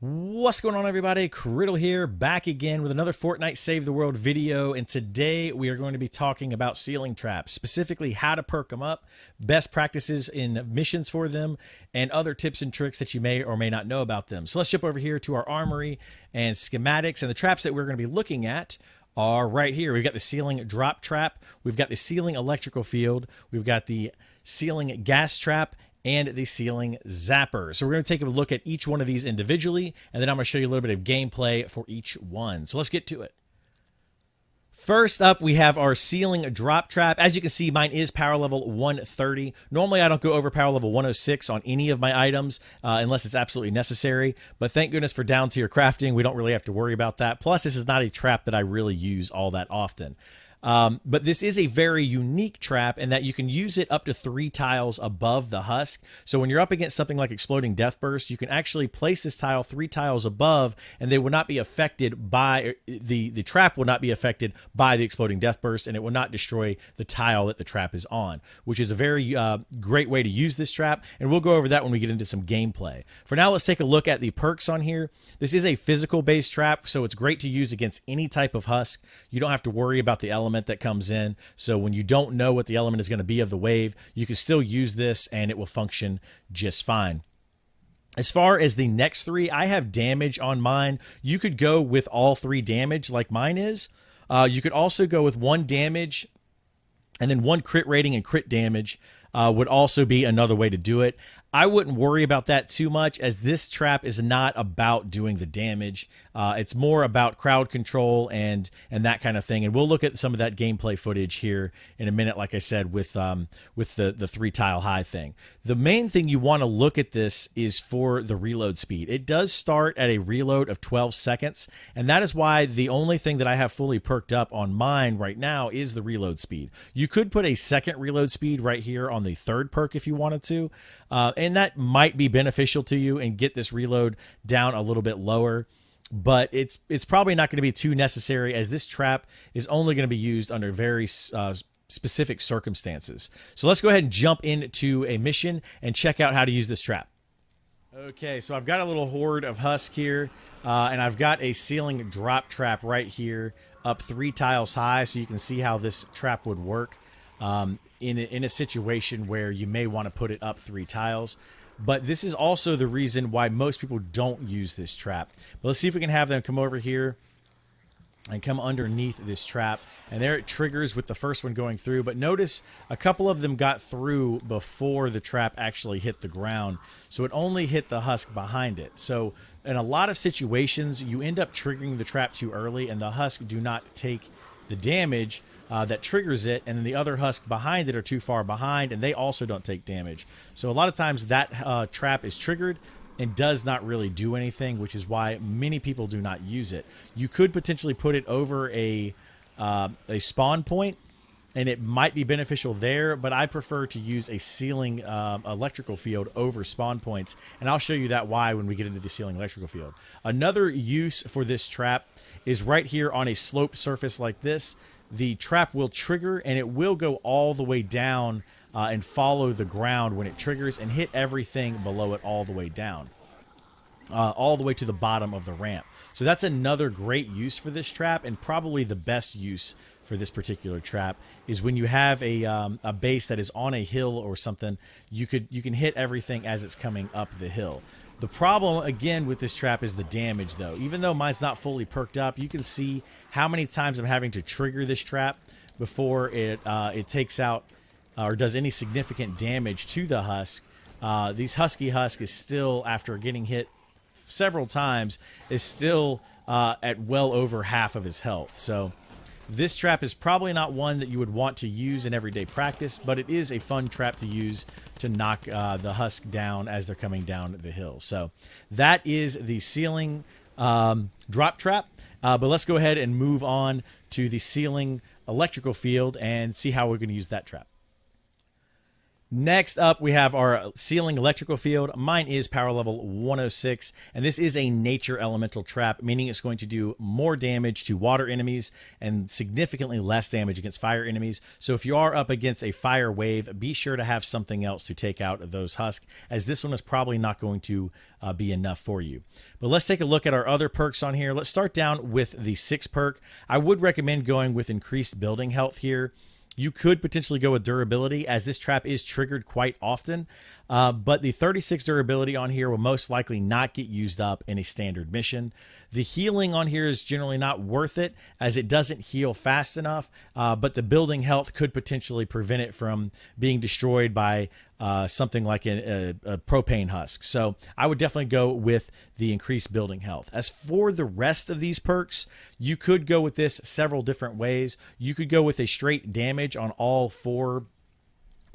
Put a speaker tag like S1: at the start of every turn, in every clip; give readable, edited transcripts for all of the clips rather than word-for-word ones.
S1: What's going on, everybody? Kriddle here, back again with another Fortnite Save the World video, and today we are going to be talking about ceiling traps, specifically how to perk them up, best practices in missions for them, and other tips and tricks that you may or may not know about them. So let's jump over here to our armory and schematics, and the traps that we're going to be looking at are right here. We've got the ceiling drop trap, we've got the ceiling electrical field, we've got the ceiling gas trap, and the ceiling zapper. So we're going to take a look at each one of these individually, and then I'm going to show you a little bit of gameplay for each one. So let's get to it. First up, we have our ceiling drop trap. As you can see, mine is power level 130. Normally, I don't go over power level 106 on any of my items unless it's absolutely necessary. But thank goodness for down tier crafting. We don't really have to worry about that. Plus, this is not a trap that I really use all that often. But this is a very unique trap in that you can use it up to 3 tiles above the husk. So when you're up against something like Exploding Death Burst, you can actually place this tile 3 tiles above, and they will not be affected by the trap will not be affected by the Exploding Death Burst, and it will not destroy the tile that the trap is on, which is a very great way to use this trap. And we'll go over that when we get into some gameplay. For now, let's take a look at the perks on here. This is a physical based trap, so it's great to use against any type of husk. You don't have to worry about the element that comes in. So when you don't know what the element is going to be of the wave, you can still use this and it will function just fine. As far as the next 3, I have damage on mine. You could go with all 3 damage like mine is. You could also go with 1 damage and then 1 crit rating and crit damage would also be another way to do it. I wouldn't worry about that too much, as this trap is not about doing the damage. It's more about crowd control and that kind of thing. And we'll look at some of that gameplay footage here in a minute, like I said, with the 3 tile high thing. The main thing you want to look at this is for the reload speed. It does start at a reload of 12 seconds, and that is why the only thing that I have fully perked up on mine right now is the reload speed. You could put a second reload speed right here on the 3rd perk if you wanted to. And that might be beneficial to you and get this reload down a little bit lower, but it's probably not going to be too necessary, as this trap is only going to be used under very specific circumstances. So let's go ahead and jump into a mission and check out how to use this trap. Okay, so I've got a little horde of husk here, and I've got a ceiling drop trap right here up 3 tiles high, so you can see how this trap would work. In a situation where you may want to put it up 3 tiles. But this is also the reason why most people don't use this trap. But let's see if we can have them come over here and come underneath this trap. And there it triggers with the first one going through. But notice a couple of them got through before the trap actually hit the ground. So it only hit the husk behind it. So in a lot of situations, you end up triggering the trap too early, and the husk do not take the damage that triggers it, and then the other husk behind it are too far behind, and they also don't take damage. So a lot of times that trap is triggered and does not really do anything, which is why many people do not use it. You could potentially put it over a spawn point, and it might be beneficial there, but I prefer to use a ceiling electrical field over spawn points, and I'll show you that why when we get into the ceiling electrical field. Another use for this trap is right here on a sloped surface like this. The trap will trigger, and it will go all the way down and follow the ground when it triggers and hit everything below it all the way down. All the way to the bottom of the ramp. So that's another great use for this trap, and probably the best use for this particular trap is when you have a base that is on a hill or something. You can hit everything as it's coming up the hill. The problem again with this trap is the damage, though. Even though mine's not fully perked up, you can see how many times I'm having to trigger this trap before it takes out or does any significant damage to the husk. These husky husk is still, after getting hit several times, is still at well over half of his health. So this trap is probably not one that you would want to use in everyday practice, but it is a fun trap to use to knock the husk down as they're coming down the hill. So that is the ceiling drop trap. But let's go ahead and move on to the ceiling electrical field and see how we're going to use that trap. Next up, we have our ceiling electrical field. Mine is power level 106, and this is a nature elemental trap, meaning it's going to do more damage to water enemies and significantly less damage against fire enemies. So if you are up against a fire wave, be sure to have something else to take out those husks, as this one is probably not going to be enough for you. But let's take a look at our other perks on here. Let's start down with the 6 perk. I would recommend going with increased building health here. You could potentially go with durability, as this trap is triggered quite often, but the 36 durability on here will most likely not get used up in a standard mission. The healing on here is generally not worth it, as it doesn't heal fast enough, but the building health could potentially prevent it from being destroyed by something like a propane husk. So I would definitely go with the increased building health. As for the rest of these perks, you could go with this several different ways. You could go with a straight damage on all 4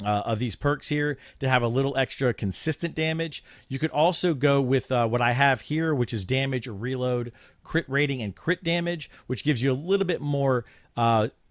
S1: of these perks here to have a little extra consistent damage. You could also go with what I have here, which is damage, reload, crit rating, and crit damage, which gives you a little bit more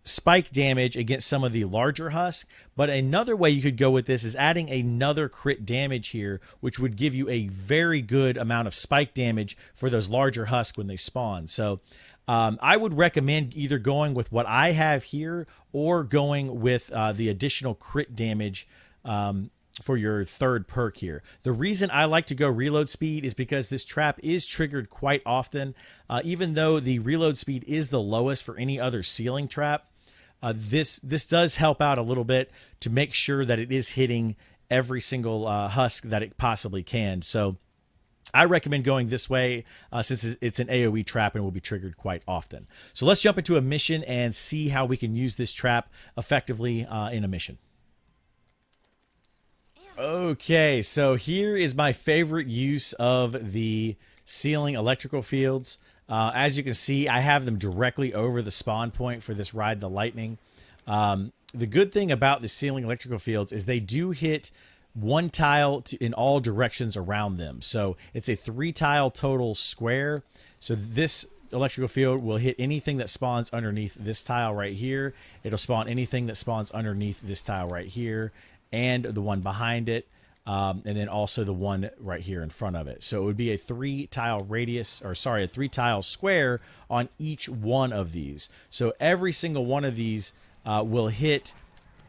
S1: spike damage against some of the larger husks. But another way you could go with this is adding another crit damage here, which would give you a very good amount of spike damage for those larger husks when they spawn. So I would recommend either going with what I have here or going with the additional crit damage for your 3rd perk here. The reason I like to go reload speed is because this trap is triggered quite often. Even though the reload speed is the lowest for any other ceiling trap, this does help out a little bit to make sure that it is hitting every single husk that it possibly can. So I recommend going this way since it's an AoE trap and will be triggered quite often. So let's jump into a mission and see how we can use this trap effectively in a mission. Okay, so here is my favorite use of the ceiling electrical fields. As you can see, I have them directly over the spawn point for this Ride the Lightning. The good thing about the ceiling electrical fields is they do hit one tile in all directions around them. So it's a 3 tile total square. So this electrical field will hit anything that spawns underneath this tile right here. It'll spawn anything that spawns underneath this tile right here and the one behind it. And then also the one right here in front of it. So it would be a 3 tile radius, or sorry, a 3 tile square on each one of these. So every single one of these will hit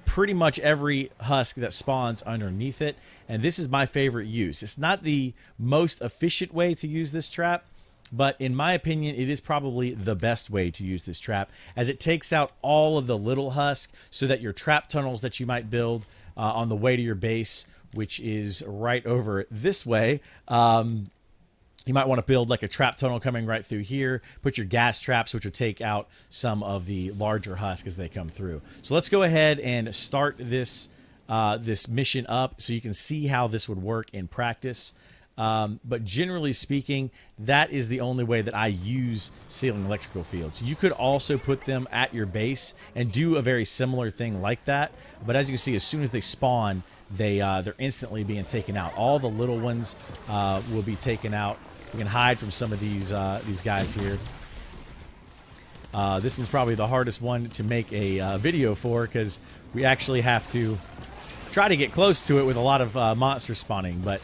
S1: pretty much every husk that spawns underneath it. And this is my favorite use. It's not the most efficient way to use this trap, but in my opinion, it is probably the best way to use this trap, as it takes out all of the little husks so that your trap tunnels that you might build on the way to your base, which is right over this way, you might want to build like a trap tunnel coming right through here, put your gas traps, which will take out some of the larger husks as they come through. So let's go ahead and start this this mission up so you can see how this would work in practice. But generally speaking, that is the only way that I use ceiling electrical fields. You could also put them at your base and do a very similar thing like that. But as you can see, as soon as they spawn, they're instantly being taken out. All the little ones will be taken out. We can hide from some of these guys here. This is probably the hardest one to make a video for, because we actually have to try to get close to it with a lot of monsters spawning. But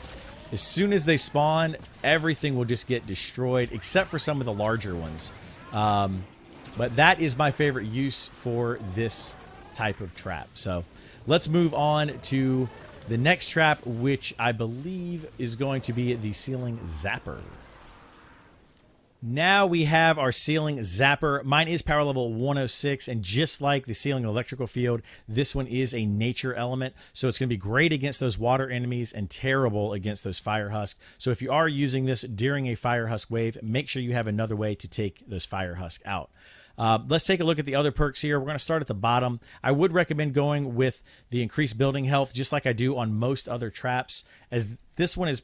S1: as soon as they spawn, everything will just get destroyed, except for some of the larger ones. But that is my favorite use for this type of trap. So let's move on to the next trap, which I believe is going to be the ceiling zapper. Now we have our ceiling zapper. Mine is power level 106, and just like the ceiling electrical field, this one is a nature element, so it's going to be great against those water enemies and terrible against those fire husks. So if you are using this during a fire husk wave, make sure you have another way to take those fire husks out. Let's take a look at the other perks here. We're going to start at the bottom. I would recommend going with the increased building health, just like I do on most other traps, as this one is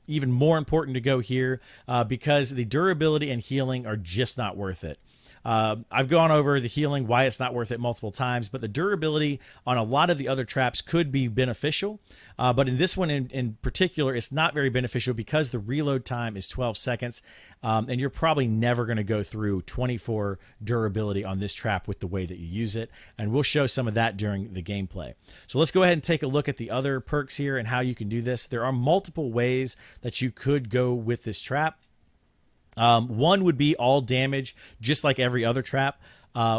S1: even more important to go here because the durability and healing are just not worth it. I've gone over the healing, why it's not worth it multiple times, but the durability on a lot of the other traps could be beneficial. But in this one in particular, it's not very beneficial because the reload time is 12 seconds. And you're probably never going to go through 24 durability on this trap with the way that you use it. And we'll show some of that during the gameplay. So let's go ahead and take a look at the other perks here and how you can do this. There are multiple ways that you could go with this trap. One would be all damage, just like every other trap,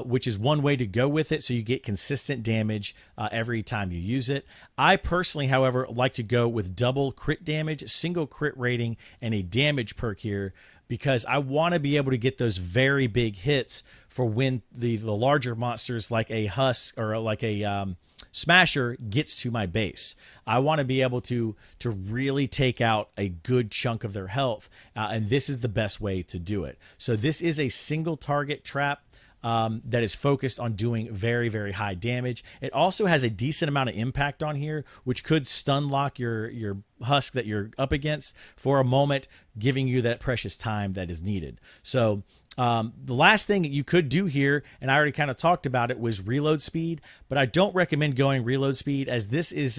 S1: which is one way to go with it, so you get consistent damage every time you use it. I personally, however, like to go with double crit damage, single crit rating, and a damage perk here, because I want to be able to get those very big hits for when the larger monsters like a husk or like a smasher gets to my base. I want to be able to really take out a good chunk of their health, and this is the best way to do it. So this is a single target trap that is focused on doing very, very high damage. It also has a decent amount of impact on here, which could stun lock your husk that you're up against for a moment, giving you that precious time that is needed. So the last thing that you could do here, and I already kind of talked about it, was reload speed, but I don't recommend going reload speed, as this is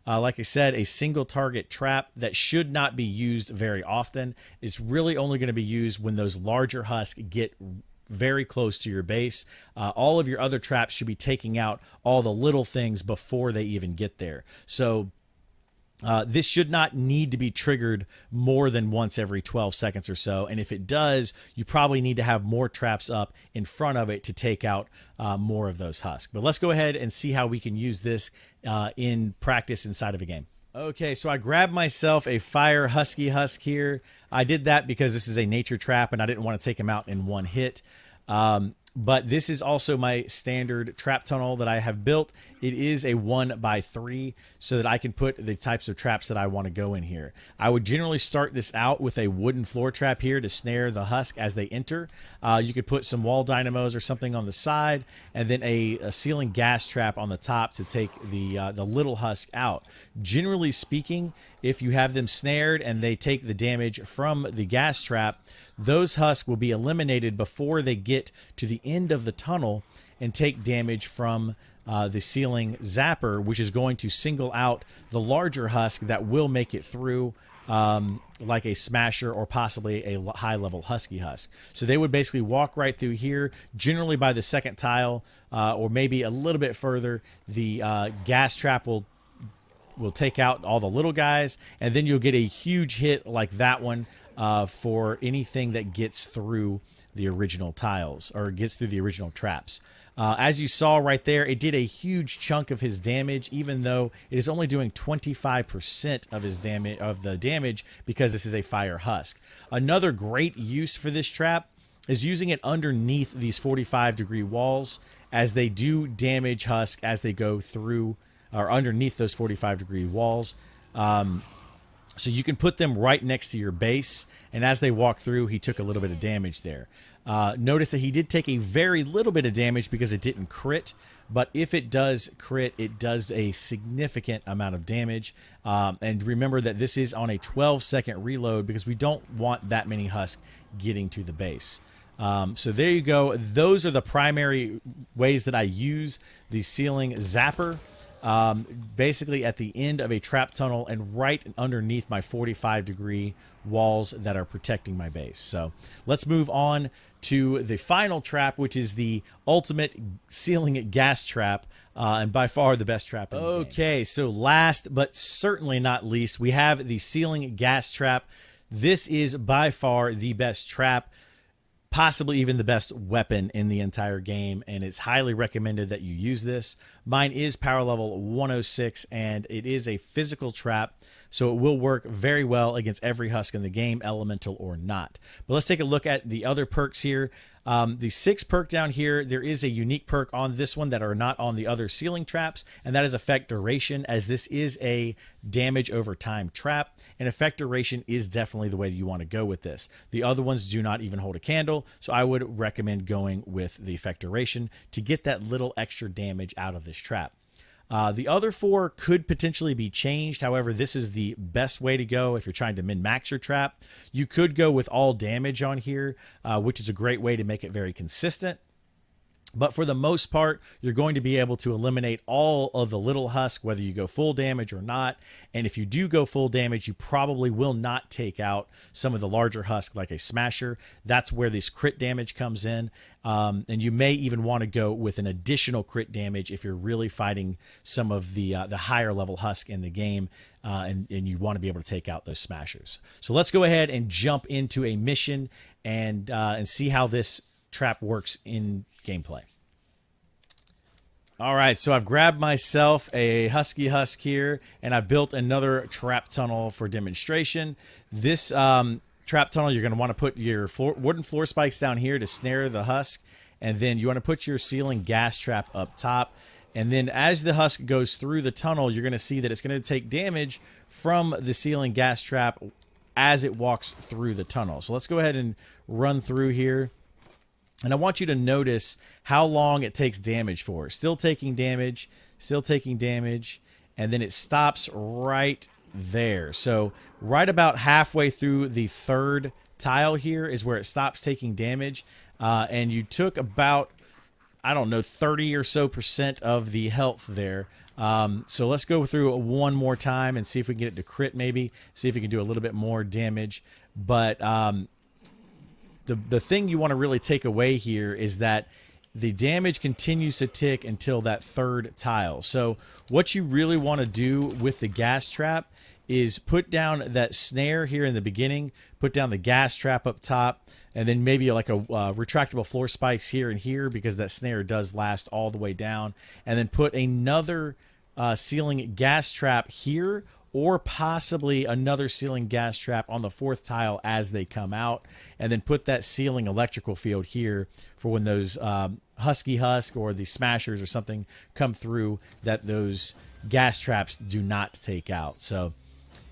S1: like I said, a single target trap that should not be used very often. It's really only going to be used when those larger husks get very close to your base. All of your other traps should be taking out all the little things before they even get there. So this should not need to be triggered more than once every 12 seconds or so. And if it does, you probably need to have more traps up in front of it to take out more of those husks. But let's go ahead and see how we can use this in practice inside of a game. Okay, so I grabbed myself a fire husky husk here. I did that because this is a nature trap and I didn't want to take him out in one hit. But this is also my standard trap tunnel that I have built. It is a 1x3 so that I can put the types of traps that I want to go in here. I would generally start this out with a wooden floor trap here to snare the husk as they enter. You could put some wall dynamos or something on the side, and then a ceiling gas trap on the top to take the little husk out. Generally speaking, if you have them snared and they take the damage from the gas trap, those husks will be eliminated before they get to the end of the tunnel and take damage from the ceiling zapper, which is going to single out the larger husk that will make it through, like a smasher or possibly a high level husky husk. So they would basically walk right through here, generally by the second tile, or maybe a little bit further. The gas trap will take out all the little guys, and then you'll get a huge hit like that one for anything that gets through the original tiles or gets through the original traps. As you saw right there, it did a huge chunk of his damage, even though it is only doing 25% of his damage because this is a fire husk. Another great use for this trap is using it underneath these 45-degree walls, as they do damage husk as they go through or underneath those 45-degree walls. So you can put them right next to your base, and as they walk through, he took a little bit of damage there. Notice that he did take a very little bit of damage because it didn't crit, but if it does crit, it does a significant amount of damage. And remember that this is on a 12-second reload because we don't want that many husks getting to the base. So there you go. Those are the primary ways that I use the ceiling zapper. Basically at the end of a trap tunnel and right underneath my 45-degree walls that are protecting my base. So let's move on to the final trap, which is the ultimate ceiling gas trap, and by far the best trap in the game. Okay, so last but certainly not least, we have the ceiling gas trap. This is by far the best trap, possibly even the best weapon in the entire game, and it's highly recommended that you use this. Mine is power level 106, and it is a physical trap, so it will work very well against every husk in the game, elemental or not. But let's take a look at the other perks here. The 6 perk down here, there is a unique perk on this one that are not on the other ceiling traps, and that is effect duration, as this is a damage over time trap, and effect duration is definitely the way you want to go with this. The other ones do not even hold a candle, so I would recommend going with the effect duration to get that little extra damage out of this trap. The other 4 could potentially be changed. However, this is the best way to go if you're trying to min-max your trap. You could go with all damage on here, which is a great way to make it very consistent. But for the most part, you're going to be able to eliminate all of the little husk, whether you go full damage or not. And if you do go full damage, you probably will not take out some of the larger husk like a smasher. That's where this crit damage comes in. And you may even want to go with an additional crit damage if you're really fighting some of the higher level husk in the game, and you want to be able to take out those smashers. So let's go ahead and jump into a mission and see how this trap works in gameplay. All right, so I've grabbed myself a husky husk here, and I've built another trap tunnel for demonstration. This trap tunnel, you're going to want to put your wooden floor spikes down here to snare the husk, and then you want to put your ceiling gas trap up top. And then as the husk goes through the tunnel, you're going to see that it's going to take damage from the ceiling gas trap as it walks through the tunnel. So let's go ahead and run through here. And I want you to notice how long it takes damage for. Still taking damage, and then it stops right there. So right about halfway through the 3rd tile here is where it stops taking damage. And you took about, I don't know, 30 or so % of the health there. So let's go through one more time and see if we can get it to crit maybe. See if we can do a little bit more damage. But the thing you want to really take away here is that the damage continues to tick until that 3rd tile. So what you really want to do with the gas trap is put down that snare here in the beginning, put down the gas trap up top, and then maybe like a retractable floor spikes here and here, because that snare does last all the way down, and then put another ceiling gas trap here, or possibly another ceiling gas trap on the 4th tile as they come out, and then put that ceiling electrical field here for when those husky husk or the smashers or something come through that those gas traps do not take out. So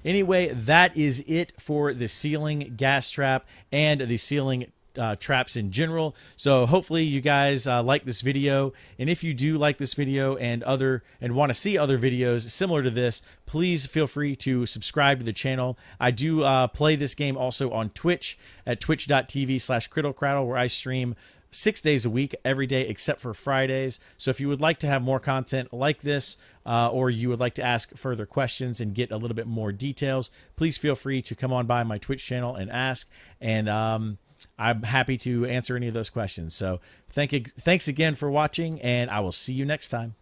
S1: anyway, that is it for the ceiling gas trap and the ceiling traps in general. So hopefully you guys like this video, and if you do like this video and want to see other videos similar to this, please feel free to subscribe to the channel. I do play this game also on Twitch at twitch.tv/kriddlecraddle, where I stream 6 days a week, every day except for Fridays. So if you would like to have more content like this, or you would like to ask further questions and get a little bit more details, please feel free to come on by my Twitch channel and ask, and I'm happy to answer any of those questions. So thanks again for watching, and I will see you next time.